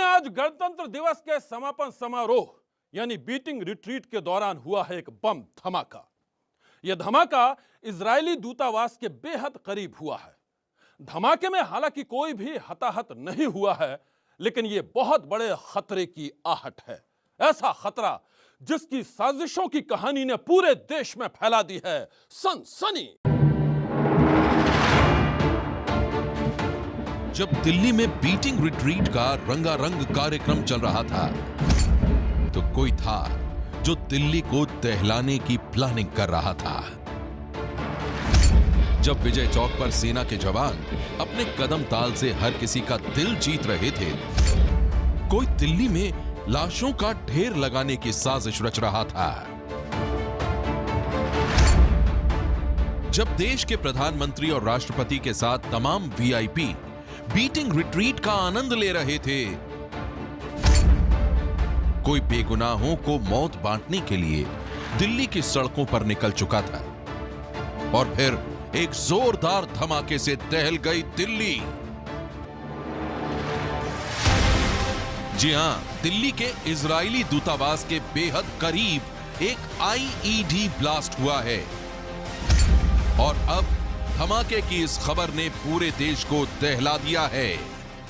आज गणतंत्र दिवस के समापन समारोह यानी बीटिंग रिट्रीट के दौरान हुआ है एक बम धमाका। यह धमाका इजरायली दूतावास के बेहद करीब हुआ है। धमाके में हालांकि कोई भी हताहत नहीं हुआ है, लेकिन यह बहुत बड़े खतरे की आहट है। ऐसा खतरा जिसकी साजिशों की कहानी ने पूरे देश में फैला दी है सनसनी। जब दिल्ली में बीटिंग रिट्रीट का रंगारंग कार्यक्रम चल रहा था, तो कोई था जो दिल्ली को दहलाने की प्लानिंग कर रहा था। जब विजय चौक पर सेना के जवान अपने कदम ताल से हर किसी का दिल जीत रहे थे, कोई दिल्ली में लाशों का ढेर लगाने की साजिश रच रहा था। जब देश के प्रधानमंत्री और राष्ट्रपति के साथ तमाम वीआईपी बीटिंग रिट्रीट का आनंद ले रहे थे, कोई बेगुनाहों को मौत बांटने के लिए दिल्ली की सड़कों पर निकल चुका था और फिर एक जोरदार धमाके से दहल गई दिल्ली। जी हां, दिल्ली के इजरायली दूतावास के बेहद करीब एक आईईडी ब्लास्ट हुआ है और अब धमाके की इस खबर ने पूरे देश को दहला दिया है।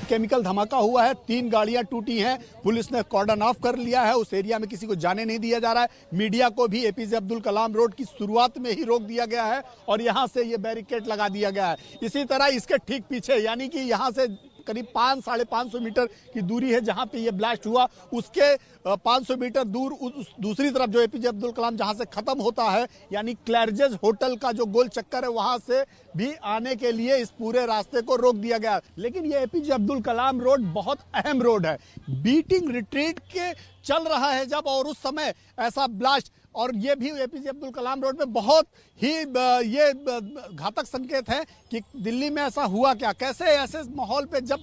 केमिकल धमाका हुआ है, 3 गाड़ियां टूटी हैं, पुलिस ने कॉर्डन ऑफ कर लिया है, उस एरिया में किसी को जाने नहीं दिया जा रहा है। मीडिया को भी एपीजे अब्दुल कलाम रोड की शुरुआत में ही रोक दिया गया है और यहां से ये बैरिकेड लगा दिया गया है। इसी तरह इसके ठीक पीछे यानी कि यहां से करीब 500-550 मीटर की दूरी है जहां पे ये ब्लास्ट हुआ, उसके 500 मीटर दूर उस दूसरी तरफ जो एपीजे अब्दुल कलाम जहां से खत्म होता है यानी क्लैरजेस होटल का जो गोल चक्कर है, वहां से भी आने के लिए इस पूरे रास्ते को रोक दिया गया। लेकिन ये एपीजे अब्दुल कलाम रोड बहुत अहम रोड है। बीटिंग रिट्रीट के चल रहा है जब, और उस समय ऐसा ब्लास्ट, और ये भी एपीजे अब्दुल कलाम रोड में बहुत ही ये घातक संकेत है कि दिल्ली में ऐसा हुआ क्या, कैसे ऐसे माहौल पे जब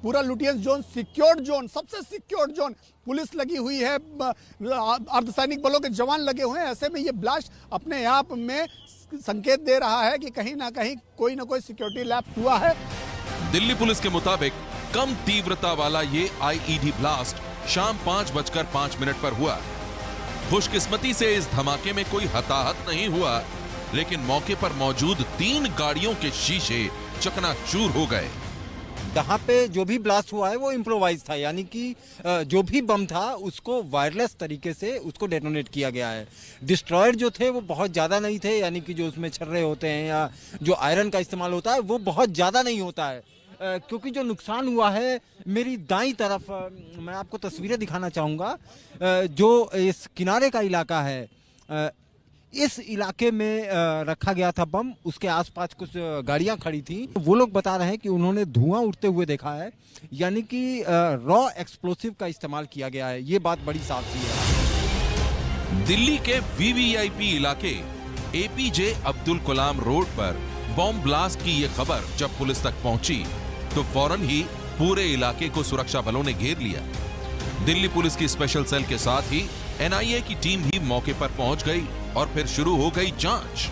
पूरा लुटियंस जोन, सिक्योर्ड जोन, सबसे सिक्योर्ड जोन, पुलिस लगी हुई है, अर्धसैनिक बलों के जवान लगे हुए हैं, ऐसे में ये ब्लास्ट अपने आप में संकेत दे रहा है कि कहीं ना कहीं कोई ना कोई सिक्योरिटी लैप्स हुआ है। दिल्ली पुलिस के मुताबिक कम तीव्रता वाला ये आईईडी ब्लास्ट शाम 5:05 पर हुआ। खुशकिस्मती से इस धमाके में कोई हताहत नहीं हुआ, लेकिन मौके पर मौजूद 3 गाड़ियों के शीशे चकनाचूर हो गए। यहाँ पे जो भी ब्लास्ट हुआ है वो इम्प्रोवाइज था, यानी कि जो भी बम था उसको वायरलेस तरीके से उसको डेटोनेट किया गया है। डिस्ट्रॉयर जो थे वो बहुत ज़्यादा नहीं थे, यानी कि जो उसमें छर्रे होते हैं या जो आयरन का इस्तेमाल होता है वो बहुत ज़्यादा नहीं होता है। क्योंकि जो नुकसान हुआ है, मेरी दाईं तरफ मैं आपको तस्वीरें दिखाना चाहूँगा, जो इस किनारे का इलाका है, इस इलाके में रखा गया था बम, उसके आसपास कुछ गाड़ियां खड़ी थी। वो लोग बता रहे हैं कि उन्होंने धुआं उठते हुए देखा है, यानी कि रॉ एक्सप्लोसिव का इस्तेमाल किया गया है। ये बात बड़ी साफ सी है। दिल्ली के वीवीआईपी इलाके एपीजे अब्दुल कलाम रोड पर बॉम्ब ब्लास्ट की ये खबर जब पुलिस तक पहुंची तो फौरन ही पूरे इलाके को सुरक्षा बलों ने घेर लिया। दिल्ली पुलिस की स्पेशल सेल के साथ ही एनआईए की टीम भी मौके पर पहुंच गई और फिर शुरू हो गई जांच।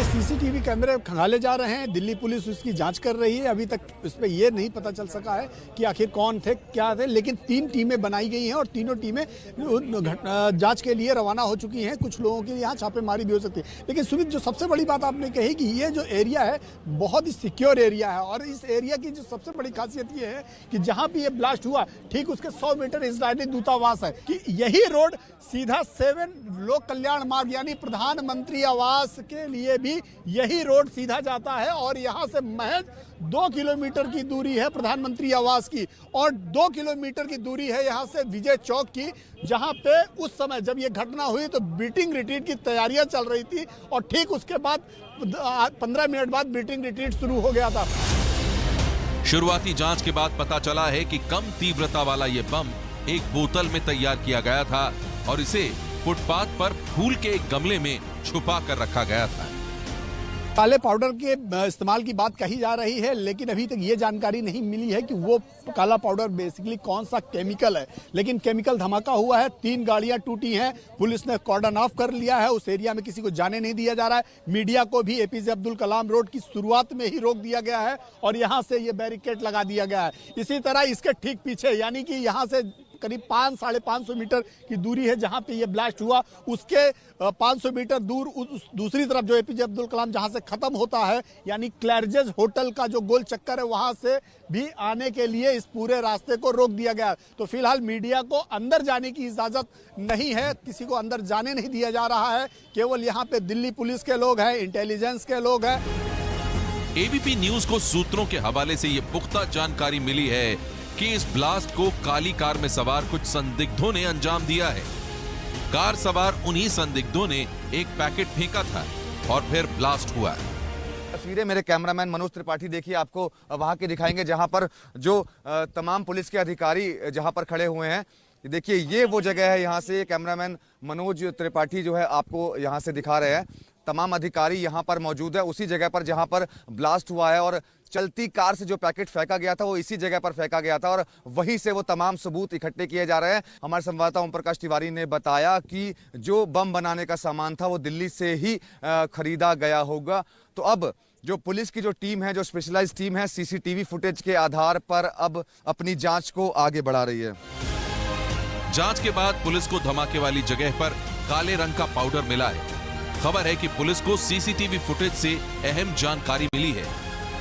सीसीटीवी कैमरे खंगाले जा रहे हैं, दिल्ली पुलिस उसकी जांच कर रही है। अभी तक इस पे ये नहीं पता चल सका है कि आखिर कौन थे, क्या थे, लेकिन 3 टीमें बनाई गई हैं और तीनों टीमें जांच के लिए रवाना हो चुकी हैं। कुछ लोगों के यहाँ छापेमारी भी हो सकती है। लेकिन सुमित, जो सबसे बड़ी बात आपने कही कि ये जो एरिया है बहुत ही सिक्योर एरिया है, और इस एरिया की जो सबसे बड़ी खासियत ये है कि जहाँ भी ये ब्लास्ट हुआ ठीक उसके 100 मीटर इजरायली दूतावास है, कि यही रोड सीधा 7 लोक कल्याण मार्ग यानी प्रधानमंत्री आवास के लिए भी यही रोड सीधा जाता है, और यहां से महज 2 किलोमीटर की दूरी है प्रधानमंत्री आवास की, और 2 किलोमीटर की दूरी है यहां से विजय चौक की, जहां पे उस समय जब ये घटना हुई तो बीटिंग रिट्रीट की तैयारियां चल रही थी, और ठीक उसके बाद 15 मिनट बाद बीटिंग रिट्रीट शुरू हो गया था। शुरुआती जांच के बाद पता चला है कि कम तीव्रता वाला ये बम एक बोतल में तैयार किया गया था और इसे फुटपाथ पर फूल के एक गमले में छुपा कर रखा गया था। काले पाउडर के इस्तेमाल की बात कही जा रही है, लेकिन अभी तक ये जानकारी नहीं मिली है कि वो काला पाउडर बेसिकली कौन सा केमिकल है। लेकिन केमिकल धमाका हुआ है, 3 गाड़ियां टूटी हैं, पुलिस ने कॉर्डन ऑफ कर लिया है, उस एरिया में किसी को जाने नहीं दिया जा रहा है। मीडिया को भी एपीजे अब्दुल कलाम रोड की शुरुआत में ही रोक दिया गया है और यहां से ये बैरिकेड लगा दिया गया है। इसी तरह इसके ठीक पीछे, यानी कि यहां से करीब 500-550 मीटर की दूरी है जहां पे ये ब्लास्ट हुआ, उसके 500 मीटर दूर दूसरी तरफ जो एपीजे अब्दुल कलाम जहां से खत्म होता है, यानी क्लैरजेस होटल का जो गोल चक्कर है, वहां से भी आने के लिए इस पूरे रास्ते को रोक दिया गया। तो फिलहाल मीडिया को अंदर जाने की इजाजत नहीं है, किसी को अंदर जाने नहीं दिया जा रहा है। केवल यहाँ पे दिल्ली पुलिस के लोग हैं, इंटेलिजेंस के लोग हैं। एबीपी न्यूज को सूत्रों के हवाले से ये पुख्ता जानकारी मिली है कि इस ब्लास्ट को काली कार में सवार कुछ संदिग्धों ने अंजाम दिया है। कार सवार उन्हीं संदिग्धों ने एक पैकेट फेंका था और फिर ब्लास्ट हुआ। तस्वीरें मेरे कैमरामैन मनोज त्रिपाठी देखिए आपको वहां के दिखाएंगे जहां पर जो तमाम पुलिस के अधिकारी जहां पर खड़े हुए हैं। देखिए ये वो जगह है, यहाँ से कैमरामैन मनोज त्रिपाठी जो है आपको यहाँ से दिखा रहे हैं। तमाम अधिकारी यहाँ पर मौजूद है उसी जगह पर जहाँ पर ब्लास्ट हुआ है और चलती कार से जो पैकेट फेंका गया था वो इसी जगह पर फेंका गया था और वहीं से वो तमाम सबूत इकट्ठे किए जा रहे हैं। हमारे संवाददाता ओम प्रकाश तिवारी ने बताया कि जो बम बनाने का सामान था वो दिल्ली से ही खरीदा गया होगा। तो अब जो पुलिस की जो टीम है, जो स्पेशलाइज टीम है, सीसीटीवी फुटेज के आधार पर अब अपनी जांच को आगे बढ़ा रही है। जांच के बाद पुलिस को धमाके वाली जगह पर काले रंग का पाउडर मिला है। खबर है कि पुलिस को सीसीटीवी फुटेज से अहम जानकारी मिली है।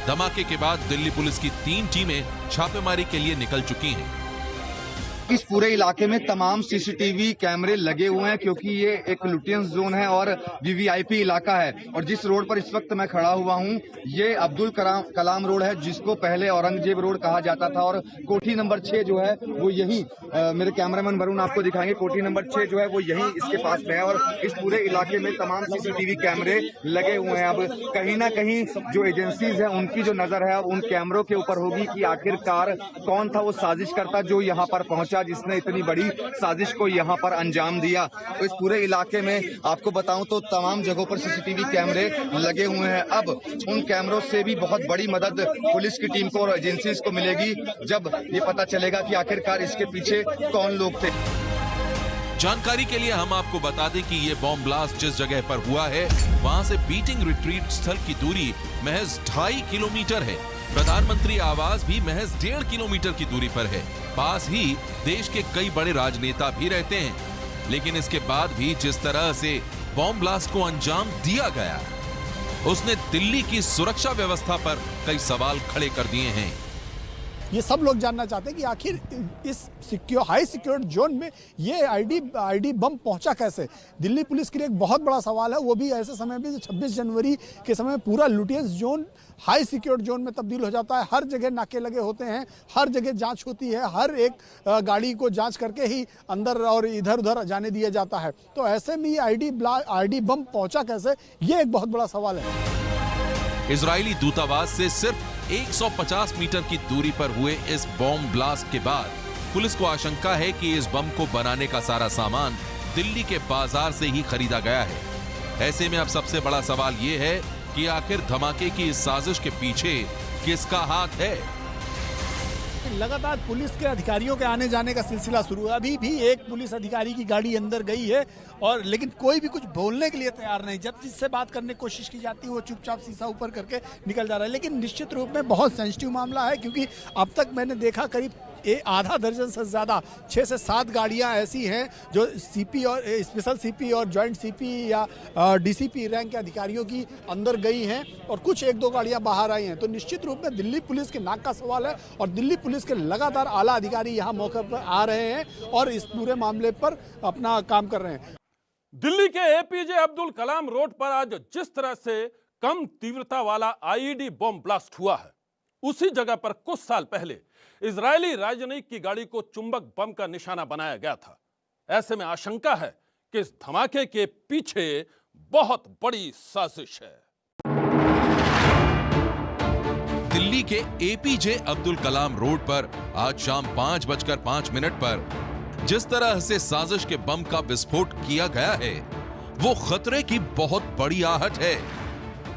धमाके के बाद दिल्ली पुलिस की 3 टीमें छापेमारी के लिए निकल चुकी हैं। इस पूरे इलाके में तमाम सीसीटीवी कैमरे लगे हुए हैं क्योंकि ये एक लुटियंस जोन है और वीवीआईपी इलाका है। और जिस रोड पर इस वक्त मैं खड़ा हुआ हूँ ये अब्दुल कलाम रोड है, जिसको पहले औरंगजेब रोड कहा जाता था और कोठी नंबर 6 जो है वो यही मेरे कैमरामैन वरुण आपको दिखाएंगे। कोठी नंबर 6 जो है वो यही इसके पास में है और इस पूरे इलाके में तमाम सीसीटीवी कैमरे लगे हुए हैं। अब कहीं ना कहीं जो एजेंसीज है उनकी जो नजर है उन कैमरों के ऊपर होगी कि आखिरकार कौन था वो साजिश करता जो यहाँ पर पहुंचा, जिसने इतनी बड़ी साजिश को यहां पर अंजाम दिया। तो इस पूरे इलाके में आपको बताऊं तो तमाम जगहों पर सीसीटीवी कैमरे लगे हुए हैं। अब उन कैमरों से भी बहुत बड़ी मदद पुलिस की टीम को और एजेंसीज को मिलेगी जब ये पता चलेगा कि आखिरकार इसके पीछे कौन लोग थे। जानकारी के लिए हम आपको बता दें कि ये बॉम्ब ब्लास्ट जिस जगह पर हुआ है वहां से बीटिंग रिट्रीट स्थल की दूरी महज 2.5 किलोमीटर है। प्रधानमंत्री आवास भी महज 1.5 किलोमीटर की दूरी पर है। पास ही देश के कई बड़े राजनेता भी रहते हैं। लेकिन इसके बाद भी जिस तरह से बॉम्ब ब्लास्ट को अंजाम दिया गया, उसने दिल्ली की सुरक्षा व्यवस्था पर कई सवाल खड़े कर दिए हैं। ये सब लोग जानना चाहते हैं कि आखिर इस हाई सिक्योर्ड जोन में ये आईडी बम पहुंचा कैसे। दिल्ली पुलिस के लिए एक बहुत बड़ा सवाल है, वो भी ऐसे समय में 26 जनवरी के समय पूरा Lutyens zone high secured zone में तब्दील हो जाता है। हर जगह नाके लगे होते हैं, हर जगह जांच होती है, हर एक गाड़ी को जांच करके ही अंदर और इधर उधर जाने दिया जाता है। तो ऐसे में ये आईडी बम पहुंचा कैसे, ये एक बहुत बड़ा सवाल है। इजरायली दूतावास से सिर्फ 150 मीटर की दूरी पर हुए इस बॉम्ब ब्लास्ट के बाद पुलिस को आशंका है कि इस बम को बनाने का सारा सामान दिल्ली के बाजार से ही खरीदा गया है। ऐसे में अब सबसे बड़ा सवाल ये है कि आखिर धमाके की इस साजिश के पीछे किसका हाथ है। लगातार पुलिस के अधिकारियों के आने जाने का सिलसिला शुरू है। अभी भी एक पुलिस अधिकारी की गाड़ी अंदर गई है और लेकिन कोई भी कुछ बोलने के लिए तैयार नहीं। जब जिससे बात करने की कोशिश की जाती है वो चुपचाप शीशा ऊपर करके निकल जा रहा है। लेकिन निश्चित रूप में बहुत सेंसिटिव मामला है क्योंकि अब तक मैंने देखा करीब आधा दर्जन से ज़्यादा 6 से 7 गाड़ियां ऐसी हैं जो सीपी और स्पेशल सीपी और जॉइंट सीपी या डीसीपी रैंक के अधिकारियों की अंदर गई हैं और कुछ 1-2 गाड़ियां बाहर आई हैं। तो निश्चित रूप में दिल्ली पुलिस के नाक का सवाल है और दिल्ली पुलिस के लगातार आला अधिकारी यहाँ मौके पर आ रहे हैं और इस पूरे मामले पर अपना काम कर रहे हैं। दिल्ली के एपीजे अब्दुल कलाम रोड पर आज जिस तरह से कम तीव्रता वाला आईईडी बम ब्लास्ट हुआ है, उसी जगह पर कुछ साल पहले इजरायली राजनयिक की गाड़ी को चुंबक बम का निशाना बनाया गया था। ऐसे में आशंका है कि इस धमाके के पीछे बहुत बड़ी साजिश है। दिल्ली के एपीजे अब्दुल कलाम रोड पर आज शाम 5:05 पर जिस तरह से साजिश के बम का विस्फोट किया गया है वो खतरे की बहुत बड़ी आहट है।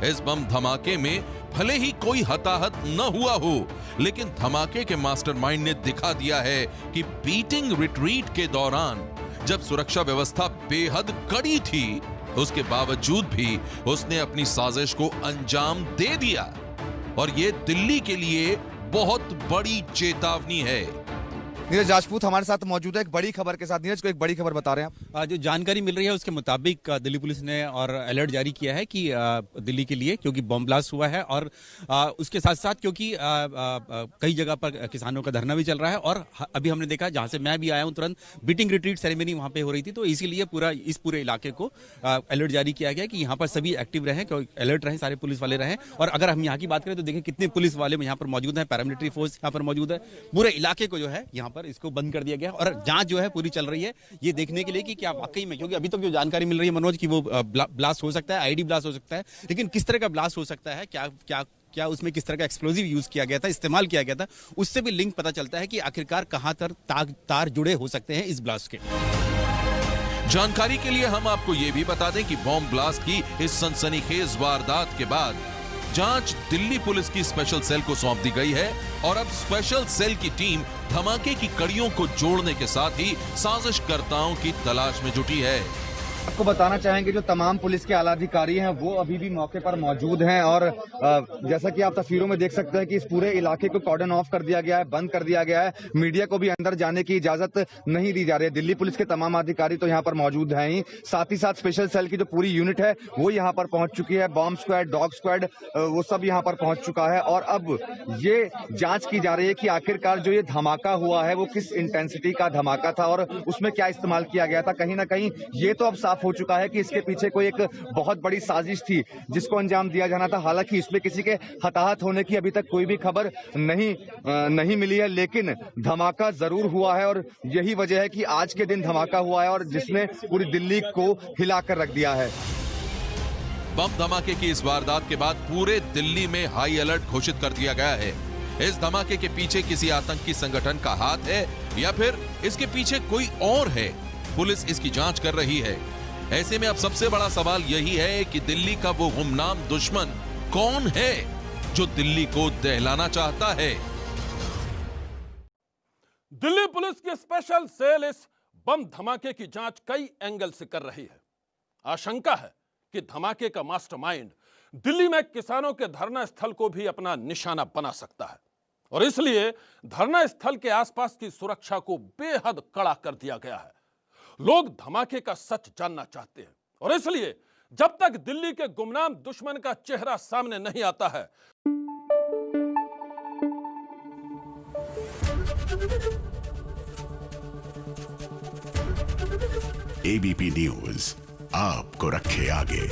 इस बम धमाके में भले ही कोई हताहत न हुआ हो, लेकिन धमाके के मास्टरमाइंड ने दिखा दिया है कि बीटिंग रिट्रीट के दौरान जब सुरक्षा व्यवस्था बेहद कड़ी थी, उसके बावजूद भी उसने अपनी साजिश को अंजाम दे दिया। और ये दिल्ली के लिए बहुत बड़ी चेतावनी है। नीरज राजपूत हमारे साथ मौजूद है एक बड़ी खबर के साथ। नीरज को एक बड़ी खबर बता रहे हैं आप। जो जानकारी मिल रही है उसके मुताबिक दिल्ली पुलिस ने और अलर्ट जारी किया है कि दिल्ली के लिए, क्योंकि बम ब्लास्ट हुआ है और उसके साथ साथ क्योंकि कई जगह पर किसानों का धरना भी चल रहा है और अभी हमने देखा जहां से मैं भी आया हूं तुरंत बीटिंग रिट्रीट सेरेमनी वहां पे हो रही थी, तो इसीलिए इस पूरे इलाके को अलर्ट जारी किया गया कि यहाँ पर सभी एक्टिव रहें, अलर्ट रहें, सारे पुलिस वाले रहें। और अगर हम यहाँ की बात करें तो देखें कितने पुलिस वाले यहाँ पर मौजूद हैं, पैरामिलिट्री फोर्स यहाँ पर मौजूद है। पूरे इलाके को जो है यहाँ पर इसको बंद कर दिया गया और जांच जो है पूरी चल रही है ये देखने के लिए कि क्या वाकई में, क्योंकि अभी तक जो जानकारी मिल रही है मनोज कि वो ब्लास्ट हो सकता है, आईडी ब्लास्ट हो सकता है, लेकिन किस तरह का ब्लास्ट हो सकता है, क्या उसमें किस तरह का एक्सप्लोजिव यूज किया गया था, इस्तेमाल किया गया था, उससे भी लिंक पता चलता है कि आखिरकार कहां तक तार जुड़े हो सकते हैं इस ब्लास्ट के। जानकारी के लिए हम आपको यह भी बता दें कि बॉम्ब ब्लास्ट की इस सनसनीखेज वारदात के बाद जांच दिल्ली पुलिस की स्पेशल सेल को सौंप दी गई है और अब स्पेशल सेल की टीम धमाके की कड़ियों को जोड़ने के साथ ही साजिशकर्ताओं की तलाश में जुटी है। आपको बताना चाहेंगे जो तमाम पुलिस के आला अधिकारी हैं वो अभी भी मौके पर मौजूद हैं और जैसा कि आप तस्वीरों में देख सकते हैं कि इस पूरे इलाके को कॉर्डन ऑफ कर दिया गया है, बंद कर दिया गया है। मीडिया को भी अंदर जाने की इजाजत नहीं दी जा रही है। दिल्ली पुलिस के तमाम अधिकारी तो यहाँ पर मौजूद हैं ही, साथ ही साथ स्पेशल सेल की जो पूरी यूनिट है वो यहाँ पर पहुंच चुकी है। बॉम्ब स्क्वाड, डॉग स्क्वाड, वो सब यहाँ पर पहुंच चुका है और अब ये जांच की जा रही है कि आखिरकार जो ये धमाका हुआ है वो किस इंटेंसिटी का धमाका था और उसमें क्या इस्तेमाल किया गया था। कहीं ना कहीं ये तो अब साफ हो चुका है कि इसके पीछे कोई एक बहुत बड़ी साजिश थी जिसको अंजाम दिया जाना था। हालांकि इसमें किसी के हताहत होने की अभी तक कोई भी खबर नहीं मिली है, लेकिन धमाका जरूर हुआ है और यही वजह है कि आज के दिन धमाका हुआ है और जिसने पूरी दिल्ली को हिलाकर रख दिया है। बम धमाके की इस वारदात के बाद पूरे दिल्ली में हाई अलर्ट घोषित कर दिया गया है। इस धमाके के पीछे किसी आतंकी संगठन का हाथ है या फिर इसके पीछे कोई और है, पुलिस इसकी जांच कर रही है। ऐसे में अब सबसे बड़ा सवाल यही है कि दिल्ली का वो गुमनाम दुश्मन कौन है जो दिल्ली को दहलाना चाहता है। दिल्ली पुलिस की स्पेशल सेल इस बम धमाके की जांच कई एंगल से कर रही है। आशंका है कि धमाके का मास्टरमाइंड दिल्ली में किसानों के धरना स्थल को भी अपना निशाना बना सकता है और इसलिए धरना स्थल के आसपास की सुरक्षा को बेहद कड़ा कर दिया गया है। लोग धमाके का सच जानना चाहते हैं और इसलिए जब तक दिल्ली के गुमनाम दुश्मन का चेहरा सामने नहीं आता है, एबीपी न्यूज आपको रखे आगे।